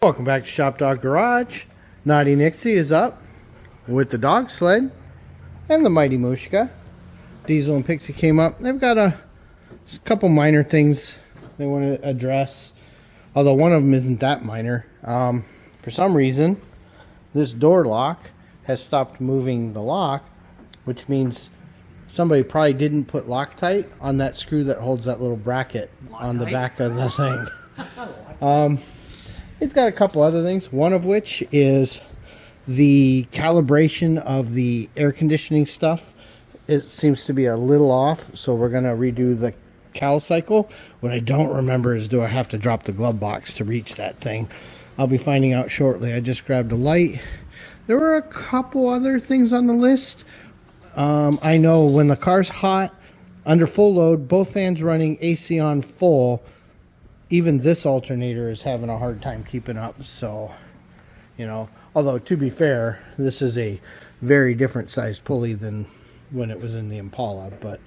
Welcome back to ShopDog-Garage. Naughty Nixie is up with the dog sled and the Mighty Mushka. Diesel and Pixie came up. They've got a couple minor things they want to address, although one of them isn't that minor. For some reason, this door lock has stopped moving the lock, which means somebody probably didn't put Loctite on that screw that holds that little bracket on the back of the thing. It's got a couple other things, one of which is the calibration of the air conditioning stuff. It seems to be a little off, so we're going to redo the cal cycle. What I don't remember is, do I have to drop the glove box to reach that thing? I'll be finding out shortly. I just grabbed a light. There were a couple other things on the list. I know when the car's hot, under full load, both fans running, AC on full, even this alternator is having a hard time keeping up. So, you know, although to be fair, this is a very different sized pulley than when it was in the Impala. But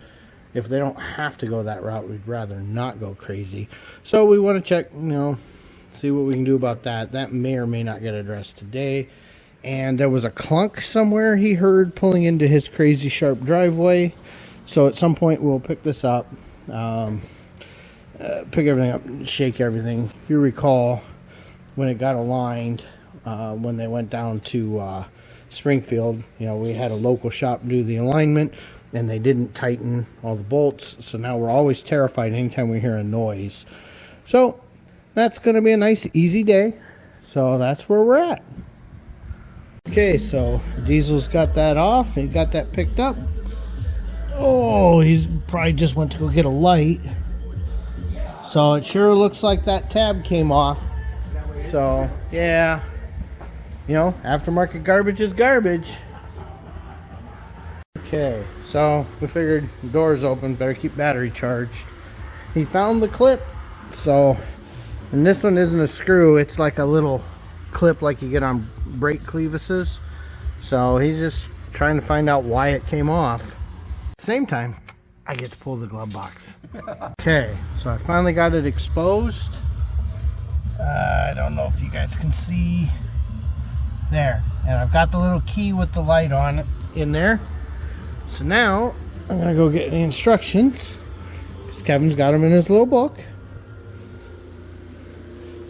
if they don't have to go that route, we'd rather not go crazy. So we want to check, you know, see what we can do about that. That may or may not get addressed today. And there was a clunk somewhere he heard pulling into his crazy sharp driveway. So at some point we'll pick this up. Pick everything up and shake everything. If you recall, when it got aligned, when they went down to Springfield, you know, we had a local shop do the alignment and they didn't tighten all the bolts. So now we're always terrified anytime we hear a noise. So that's going to be a nice easy day. So that's where we're at. Okay, so Diesel's got that off. He got that picked up. Oh, he's probably just went to go get a light. So it sure looks like that tab came off. So, yeah. You know, aftermarket garbage is garbage. Okay, so we figured the door's open, better keep battery charged. He found the clip. So, and this one isn't a screw, it's like a little clip like you get on brake clevises. So he's just trying to find out why it came off. At the same time, I get to pull the glove box. Okay, so I finally got it exposed. I don't know if you guys can see. There. And I've got the little key with the light on it in there. So now I'm going to go get the instructions, because Kevin's got them in his little book.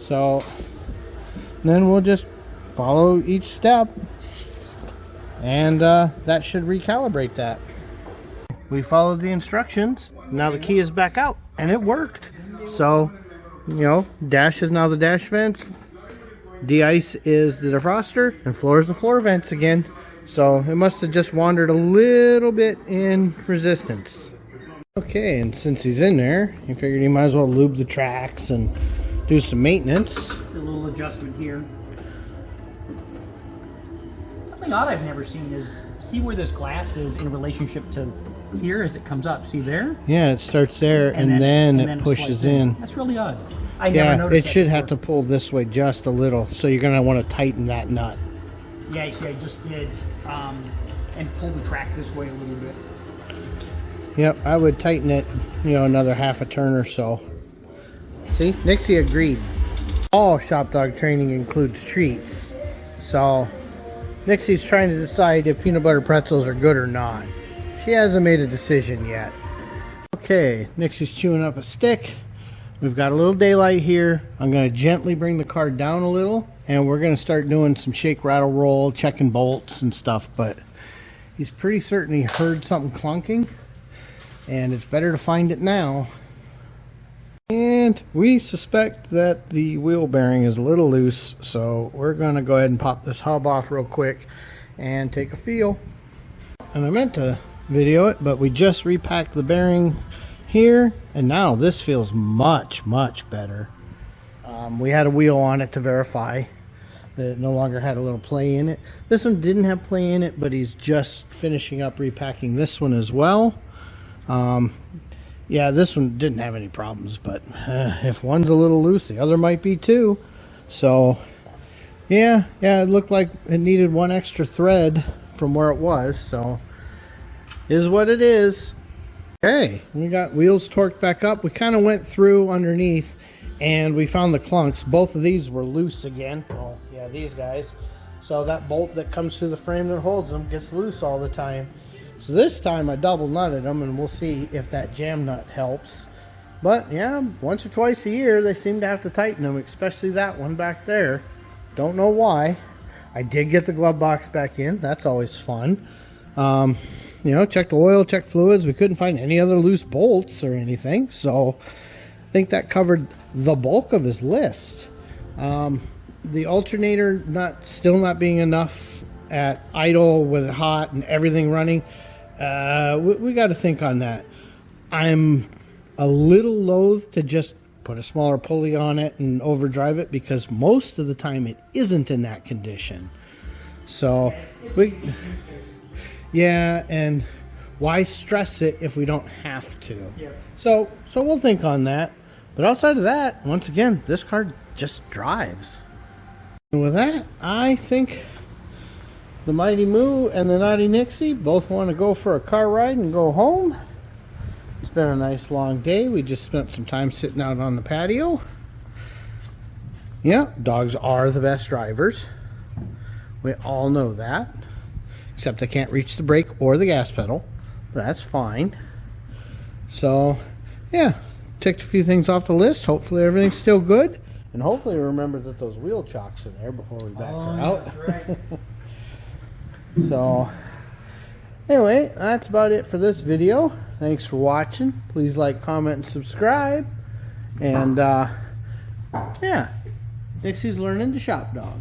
So then we'll just follow each step. And that should recalibrate that. We followed the instructions. Now the key is back out, and it worked. So, you know, dash is now the dash vents, de-ice is the defroster, and floor is the floor vents again. So it must have just wandered a little bit in resistance. Okay, and since he's in there, he figured he might as well lube the tracks and do some maintenance. A little adjustment here. Something odd I've never seen is, see where this glass is in relationship to here as it comes up. See there? Yeah, it starts there and then it pushes in. That's really odd. I never noticed. It should have to pull this way just a little, so you're going to want to tighten that nut. Yeah, you see, I just did, and pull the track this way a little bit. Yep, I would tighten it, you know, another half a turn or so. See, Nixie agreed. All shop dog training includes treats, so Nixie's trying to decide if peanut butter pretzels are good or not. She hasn't made a decision yet. Okay, Nixie's chewing up a stick. We've got a little daylight here. I'm going to gently bring the car down a little, and we're going to start doing some shake, rattle, roll, checking bolts and stuff, but he's pretty certain he heard something clunking, and it's better to find it now. And we suspect that the wheel bearing is a little loose, so we're going to go ahead and pop this hub off real quick and take a feel. And I meant to video it, but we just repacked the bearing here, and now this feels much better. We had a wheel on it to verify that it no longer had a little play in it. This one didn't have play in it, but he's just finishing up repacking this one as well. Yeah, this one didn't have any problems, but if one's a little loose, the other might be too. So yeah, it looked like it needed one extra thread from where it was, so is what it is. Okay, we got wheels torqued back up. We kind of went through underneath and we found the clunks. Both of these were loose again. Oh yeah, these guys. So that bolt that comes through the frame that holds them gets loose all the time. So this time I double nutted them, and we'll see if that jam nut helps. But yeah, once or twice a year they seem to have to tighten them, especially that one back there. Don't know why. I did get the glove box back in. That's always fun. You know, check the oil, check fluids. We couldn't find any other loose bolts or anything, so I think that covered the bulk of his list. The alternator still not being enough at idle with it hot and everything running. We got to think on that. I'm a little loath to just put a smaller pulley on it and overdrive it, because most of the time it isn't in that condition. So yeah, and why stress it if we don't have to? Yep. So we'll think on that. But outside of that, once again, this car just drives. And with that, I think the Mighty Moo and the Naughty Nixie both want to go for a car ride and go home. It's been a nice long day. We just spent some time sitting out on the patio. Yeah, dogs are the best drivers. We all know that. Except they can't reach the brake or the gas pedal. That's fine. So, yeah, ticked a few things off the list. Hopefully everything's still good. And hopefully remember that those wheel chocks are there before we back her out. That's right. So, anyway, that's about it for this video. Thanks for watching. Please like, comment, and subscribe. And, yeah, Nixie's learning to shop dog.